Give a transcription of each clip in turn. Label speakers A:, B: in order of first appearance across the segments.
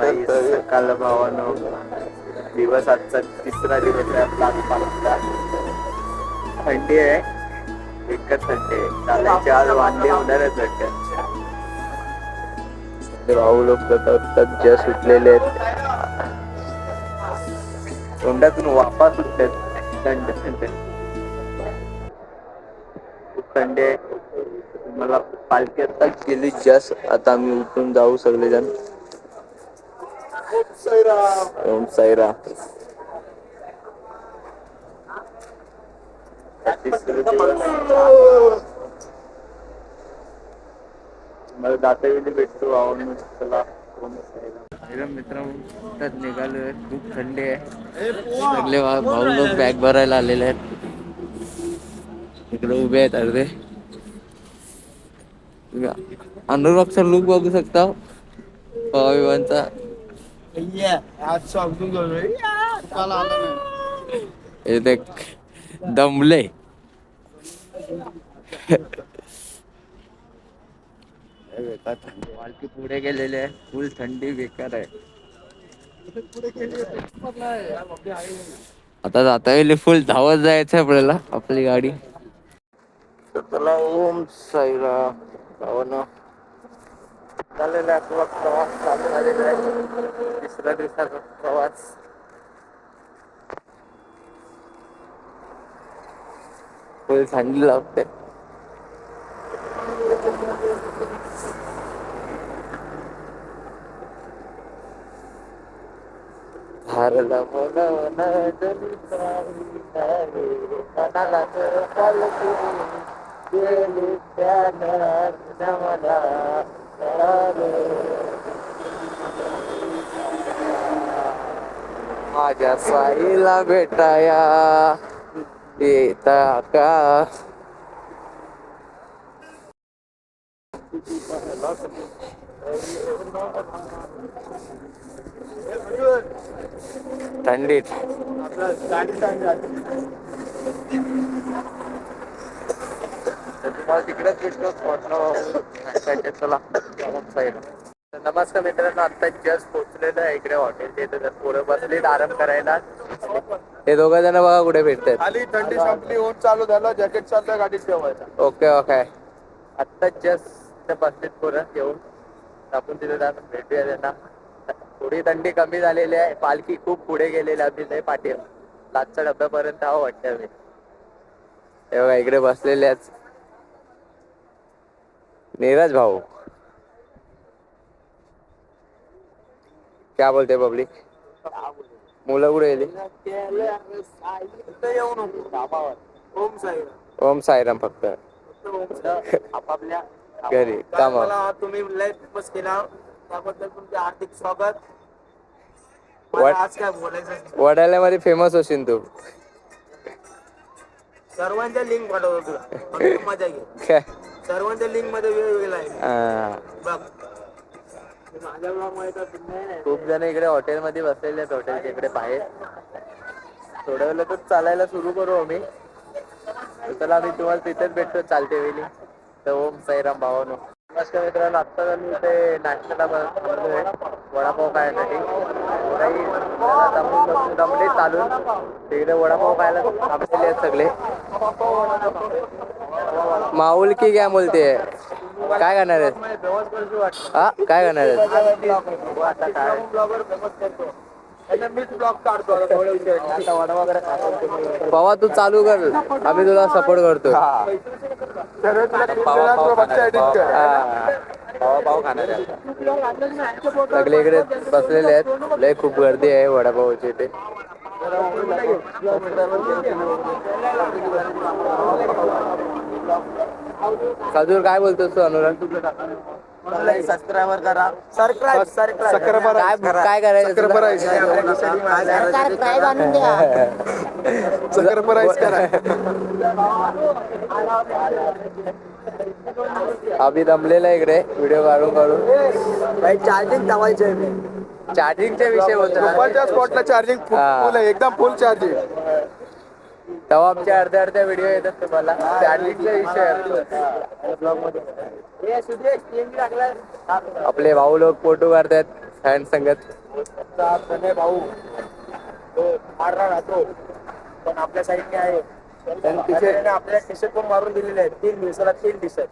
A: सकाळ भावानो दिवस आजचा तिसरा दिवस आहे आपला आजचा. थंडी आहे एकच थंडी आहे चालायचे आज वांदे होणारच वाटतं. भाऊ लोक सध्या सुटलेले आहेत. तोंडातून वाफा सुटतात थंड थंड. खूप थंडी आहे. मला पालखी आत्ताच गेली जस्ट आता आम्ही उठून जाऊ सगळेजण. ओम साईराम ओम साईराम. मला दातावेली भेटतो आवडून चला. मित्रांनो निघालोय खूप थंडी आहे. सगळे भाऊ लोक बॅग भरायला आलेले आहेत. इकडे उभे आहेत अर्धे. अनुरागचा लुक बघू शकता पवायवांचा. हे दमले. पालखी पुढे गेलेले आहे फुल थंडी बेकार आहे. आता जाता येईल फुल धावत जायचं आपल्याला आपली गाडी. चला ओम साईराम भावानो. चालेल आपला प्रवास चालू झालेला आहे. तिसऱ्या दिवसाचा प्रवास. फुल थंडी लागते. हरला बोलावं माझ्या साईला भेटाया येता का. थंडीत तिकडेच भेटलो चला. नमस्कार मित्रांनो आता जस्ट पोहोचलेलं आहे इकडे हॉटेलच्या इथे. पोरं बसलेत आराम करायला. हे दोघं जण बघा कुठे भेटतात. खाली थंडी संपली ऊन चालू झालं जॅकेट चाललं गाडीत ठेवायचं. Okay okay. आत्ता जस्ट बसलेत पोरं येऊन. आपण तिथे जाऊन भेटूया त्यांना. थोडी थंडी कमी झालेली आहे. पालखी खूप पुढे गेलेली आहे पाठी लाचच्या डब्यापर्यंत हवं वाटतं मी. हे बघा इकडे बसलेले आहेत नीरज भाऊ. क्या बोलते पब्लिक. मुलं कुठे गेली. ओम साईराम ओम साईराम फक्त आपापल्या घरी कामाला. तुम्ही लय फेमस केला त्याबद्दल तुमचे हार्दिक स्वागत. आज काय बोलायचं. वडाल्यामध्ये फेमस होशील तू. सर्वांच्या लिंक पाठवतो तुला मजा घे. सर्वांच्या लिंक मध्ये वेगवेगळं आहे बघ. खूप जण इकडे हॉटेलमध्ये बसलेले आहेत हॉटेलच्या इकडे बाहेर. थोड्या वेळातच चालायला सुरू करू आम्ही. चला आम्ही तुम्हाला तिथेच भेटतो चालते वेळी. तर ओम साईराम भावानो. नमस्कार मित्रांनो आत्ता आम्ही इथे नाश्त्याला बसलोय वडापाव खायसाठी. दमले चालून तिकडे वडापाव खायला थांबलेले आहेत सगळे. माऊल की क्या बोलते काय करणार आहे. हा काय करणार आहे. भावा तू चालू कर आम्ही तुला सपोर्ट करतो. पाव खाणार सगळे इकडे बसलेले आहेत. लय खूप गर्दी आहे वडापावची इथे. खजूर काय बोलतोस तू अनुराग. सबस्क्राईबर करा. काय करायचं. आम्ही दमलेला इकडे व्हिडिओ काढून काढून. चार्जिंग लावायचे. चार्जिंगच्या विषय बोलतो. स्पॉटला चार्जिंग फुल आहे एकदम फुल चार्जिंग. तेव्हा आमच्या अर्ध्या व्हिडिओ येतात तुम्हाला. चार्जिंगचा विषय आपले भाऊ लोक फोटो काढतात. फॅन संगत
B: प्रणय भाऊ तो मारला राहतो पण आपल्या साईडने आहे. त्याने आपल्या टी शर्ट पण मारून दिलेले आहेत. 3 दिवसाला 3 टी शर्ट.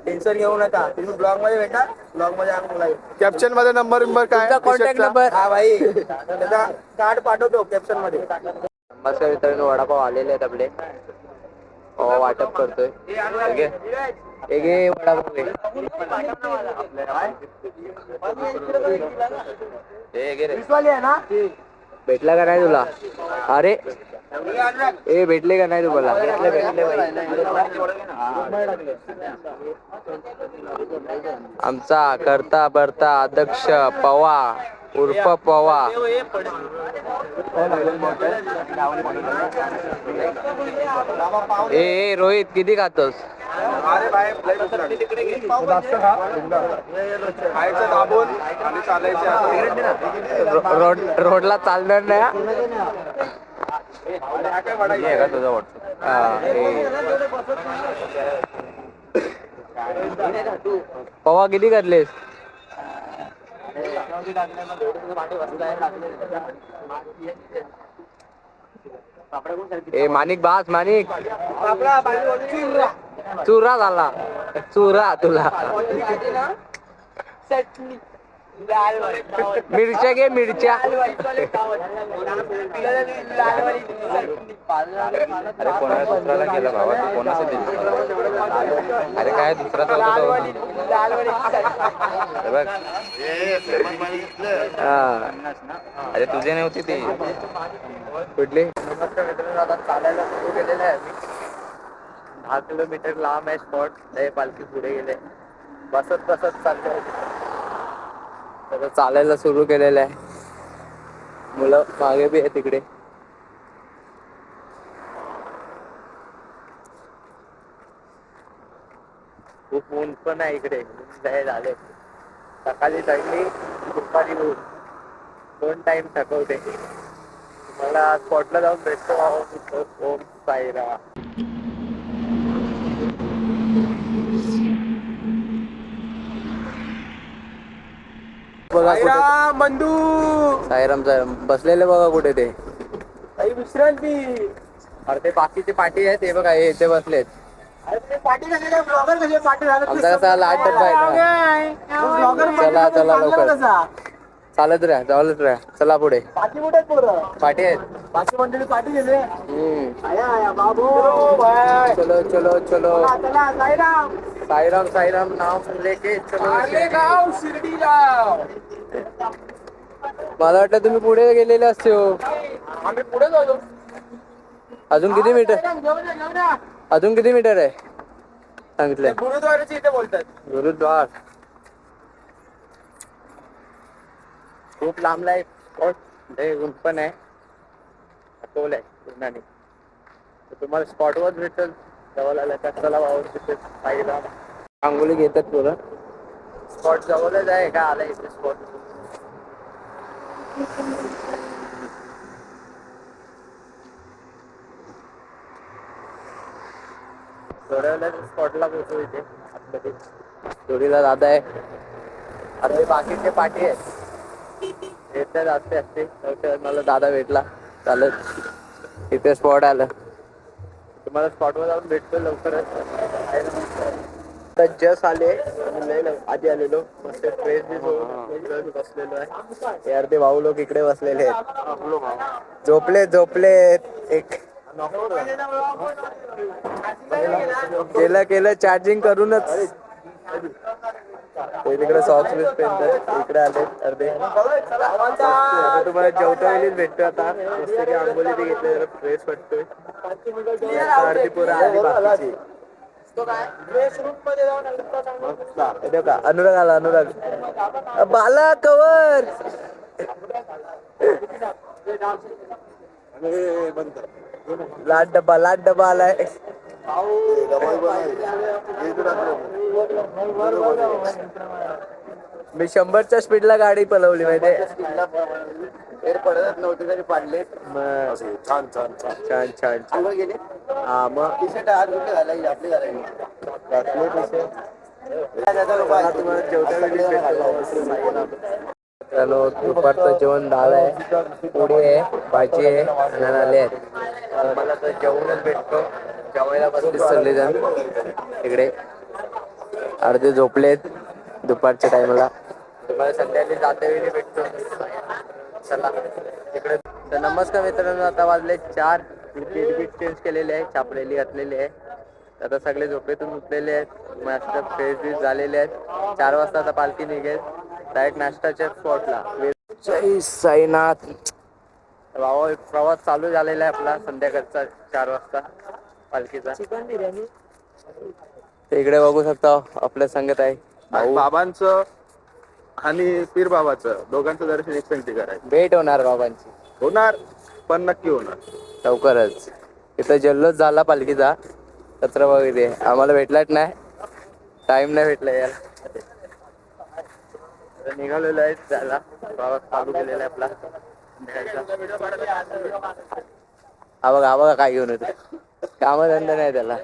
B: टेन्शन घेऊ नका. तुम्ही ब्लॉग मध्ये भेटा. ब्लॉग मध्ये आम्हाला
C: कॅप्शन मध्ये नंबर काय
A: तुमचा कॉन्टॅक्ट नंबर.
B: हा भाई त्याचा कार्ड पाठवतो कॅप्शन मध्ये.
A: मस्त मित्रांनो वडापाव आलेले आहेत आपले. वाटप करतोय. एक वडापाव घे.
B: आहे ना
A: भेटला का नाही तुला? अरे ए भेटले का नाही तुम्हाला? आमचा करता बरता अध्यक्ष पवा उर्फ पवा. ए रोहित किती खातोस?
C: अरे भाई खायचं दाबून आणि चालायचे.
A: रोडला चालणार नाही का तुझा पवा किती करलेस? ए माणिक बास माणिक चुरा झाला चुरा तुला. मिरच्या घे मिरच्या. अरे कोणा दुसऱ्याला गेला बाबा तू कोणाचं दिल? अरे काय दुसरा बघ. अरे तुझे नव्हती ती कुठली? नमस्कार मित्रांनो आता चालायला सुरू केलेलं आहे आम्ही. 10 किलोमीटर लांब आहे स्पॉट. लय पालखी पुढे गेले. बसत बसत चालतंय. तर चालायला सुरू केलेलं आहे. मुलं मागे बी आहे तिकडे. खूप ऊन पण आहे इकडे. झाले सकाळी चढली दुपारी ऊन. 2 टाइम थकवते. मला स्पॉटला जाऊन भेटतो. ओम साईराम. बघा
B: साईराम बंधू.
A: साईराम साईराम बसलेले बघा कुठे ते.
B: काही विश्रांती.
A: अरे ते बाकीचे पाठी आहेत ते बघा इथे बसलेत.
B: ब्लॉगर कसे पाठी
A: आमचा कसा लाट डब्बा आहे ना. चला चला लवकर चालत राहा चालत राहा. चला पुढे.
B: पाठी कुठे पोरं?
A: पाठी आहेत.
B: बाकी मंडळी पाठी गेले. बाबू
A: चलो चलो चलो.
B: चला साईराम.
A: साईराम साईराम नाव लेके चलो.
B: गाव शिर्डीला.
A: मला वाटलं तुम्ही पुढे गेलेले असते हो.
B: आम्ही पुढे जातो.
A: अजून किती मीटर? अजून किती मीटर आहे सांगितलंय?
B: गुरुद्वाराची इथे बोलतात.
A: गुरुद्वार खूप लांबला आहे स्पॉट. ऊन पण आहे. टोल आहे पूर्णाने. तुम्हाला स्पॉटवर भेटेल. जवळ आला का चला वावर तिथे साईला आंघोळी घेतात पोरं. स्पॉट जवळच आहे का आला इथे स्पॉट. थोड्या स्पॉटला पोहोचू इथे आतमध्ये. जोडीला दादा आहे. आता बाकीचे पाठी आहेत. येतात असते असते. मला दादा भेटला चालत इथे स्पॉट आलं. तुम्हाला स्पॉटवर जाऊन भेटतो लवकरच. जस्ट आले आधी आलेलो मस्त फ्रेश बसलेलो आहे. यार ते भाऊ लोक इकडे बसलेले आहेत. झोपले एक केलं चार्जिंग करूनच. तिकडे सॉक्स इकडे आले अर्धे. तुम्हाला जेवता वेळीच भेटतो. आता मस्त की आंघोळी ते घेतले जरा फ्रेश वाटतोय. अर्धी पोरं आली बाकीची. अनुराग आला अनुराग. बाला कवर लाट डबा आलाय. मी 100च्या स्पीडला गाडी पळवली माहिती. पडत नव्हते तरी पाडले. छान छान छान छान छान गेले. हा मग टी शर्ट आज कुठे घालायची आपली घालायची. चलो दुपारचं जेवण झालंय, पोळी आहे, भाजी आहे आणि आले आहेत. मला तर जेवणच भेटतो, जेवायला बसले सगळेजण इकडे. अर्धे झोपलेत दुपारच्या टायमाला. तुम्हाला संध्याकाळी जाते वेळी भेटतो. चला इकडे. तर नमस्कार मित्रांनो, आता वाजले 4. बीट चेंज केलेले आहे, छापलेली घातलेली आहे. आता सगळे झोपेतून उठलेले आहेत, मस्त फ्रेश बीश झालेले आहेत. 4 वाजता आता पालखी निघेल डायरेक्ट नाश्ताच्या स्पॉटला. जय साईनाथ. भावा प्रवास चालू झालेला आहे आपला संध्याकाळचा 4 वाजता पालखीचा. चिकन बिर्याणी इकडे बघू शकता आपल्या संगत आहे भाऊ.
C: बाबांचं आणि पीर बाबाचं दोघांचं दर्शन एक संगती करायचं.
A: भेट होणार बाबांची,
C: होणार पण नक्की होणार
A: लवकरच. इथं जल्लोष झाला पालखीचा, कचरा वगैरे आम्हाला भेटलाच नाही, टाइम नाही भेटला यार. निघालेलो आहे त्याला, प्रवास चालू केलेला आहे आपला. हा बघा काय घेऊन येतो, कामधंदा नाही त्याला.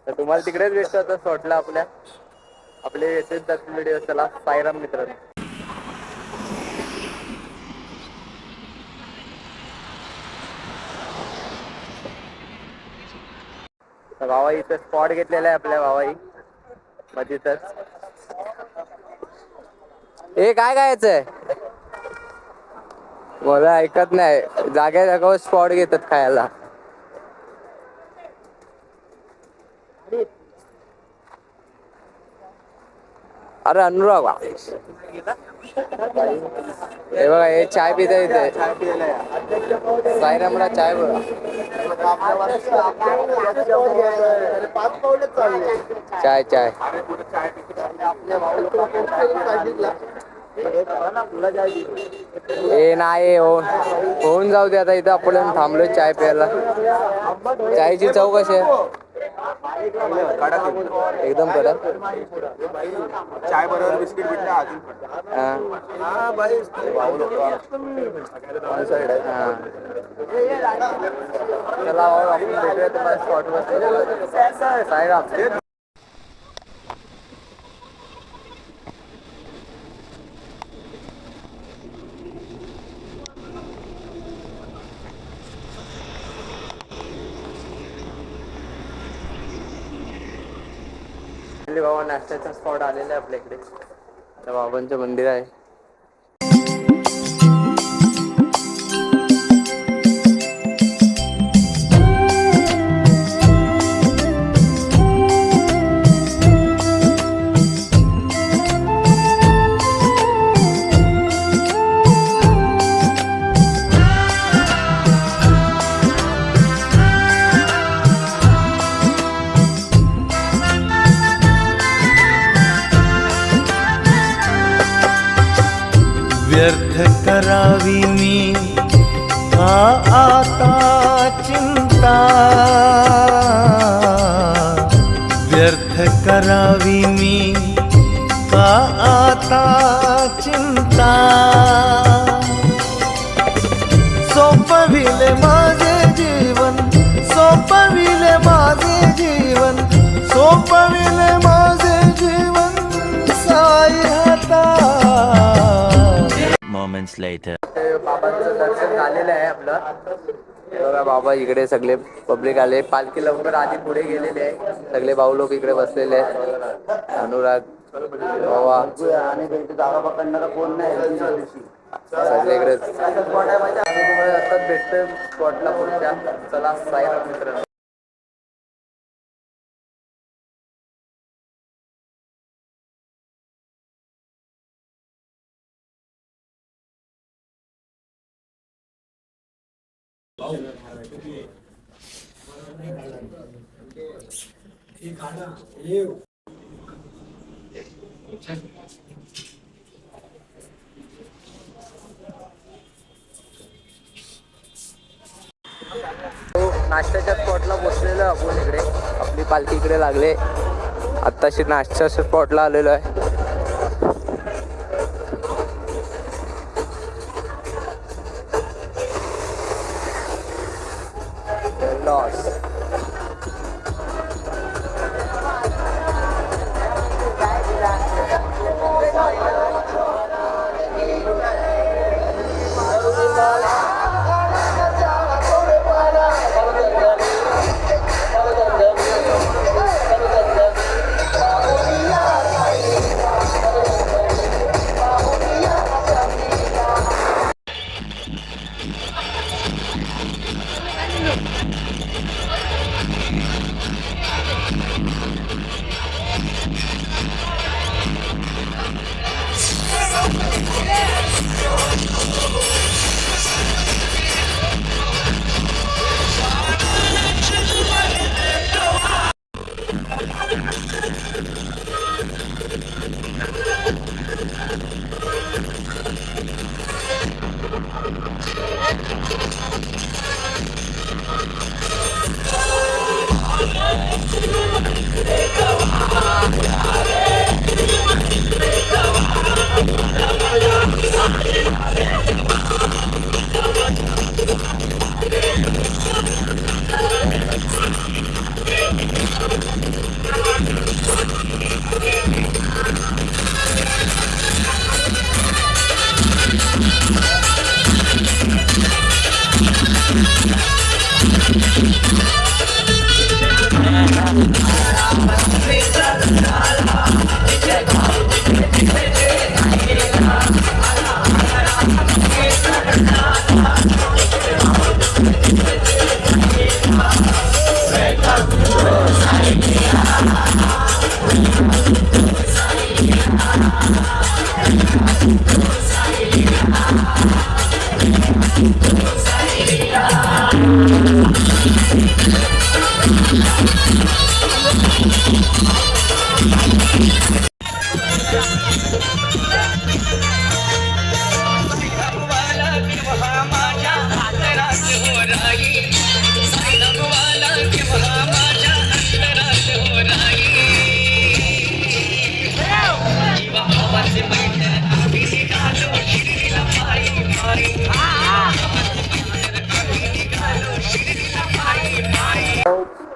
A: तर तुम्हाला तिकडेच भेटतो आता स्पॉटला आपल्या. आपले येतेच व्हिडिओ. चला साईराम मित्रांनो. भावा इथं स्पॉट घेतलेला आहे आपल्या भावाई मधीतच. हे काय खायचंय मला ऐकत नाही, जाग्या जागावर स्पॉट घेतात खायला. अरे अनुराग हे बघा, हे चाय पिता इथे. साईरामला चाय बघा. चाय चाय हे नाही होऊन जाऊ दे आता. इथं आपण थांबलोय चाय प्यायला. चायची चव कशी आहे? एकदम कडक.
C: चाय बरोबर बिस्किट भेटले अजून
A: चला आपण भेटूया तुम्हाला स्पॉटवर. साईराम. बाबा नाश्त्याचा स्पॉट आलेला आहे आपल्या इकडे. बाबांचं मंदिर आहे.
D: व्यर्थ करावी मी आता चिंता, व्यर्थ करावी मी आता चिंता. सोपविले माझे जीवन, सोपविले माझे जीवन, सोपविले माझे जीवन साई हाता.
E: Moments later.
A: बाबांचं दर्शन झालेलं आहे आपलं. बघा बाबा इकडे सगळे पब्लिक आले. पालखी लवकर आधी पुढे गेलेले आहे. सगळे भाऊ लोक इकडे बसलेले आहेत. अनुराग बाबा सगळे इकडे. तुम्हाला असंच भेटतोय स्पॉटला पुढच्या. चला साईराम मित्रांनो. नाश्त्याच्या स्पॉटला बसलेलो आपण इकडे. आपली पालखी इकडे लागले. आत्ताशी नाश्त्याच्या स्पॉटला आलेलो आहे.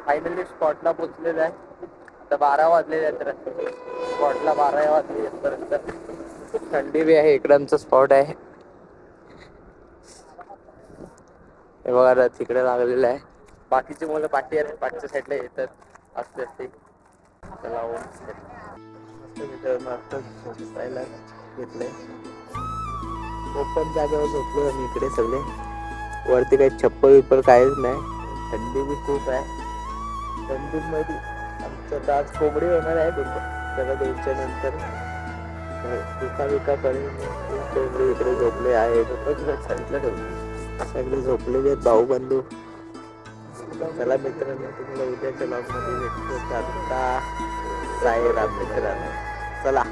A: फायनली स्पॉटला पोहोचलेलं आहे. आता 12 वाजलेले आहेत तर स्पॉटला 12 वाजले येतपर्यंत. थंडी बी आहे. इकडंचं स्पॉट आहे हे बघा तिकडे लागलेलं आहे. बाकीची मुलं पाठी आहेत पाठच्या साईडला येतात असते असते. त्याला झोपायला घेतलंय. ओपन जागेवर झोपलो आम्ही इकडे सगळे. वरती काही छप्पर विप्पर काहीच नाही. थंडी बी खूप आहे. थंडीमध्ये आमचं आज कोंबडी होणार आहे त्याला द्यायच्या नंतर विका करेल. कोंबडी इकडे झोपले आहे. साईडला ठेवले सगळे झोपलेले आहेत भाऊ बंधू. चला मित्रांनो तुम्हाला उद्याच्या ब्लॉगमध्ये भेटतो. आता साई राम मित्रांनो चला.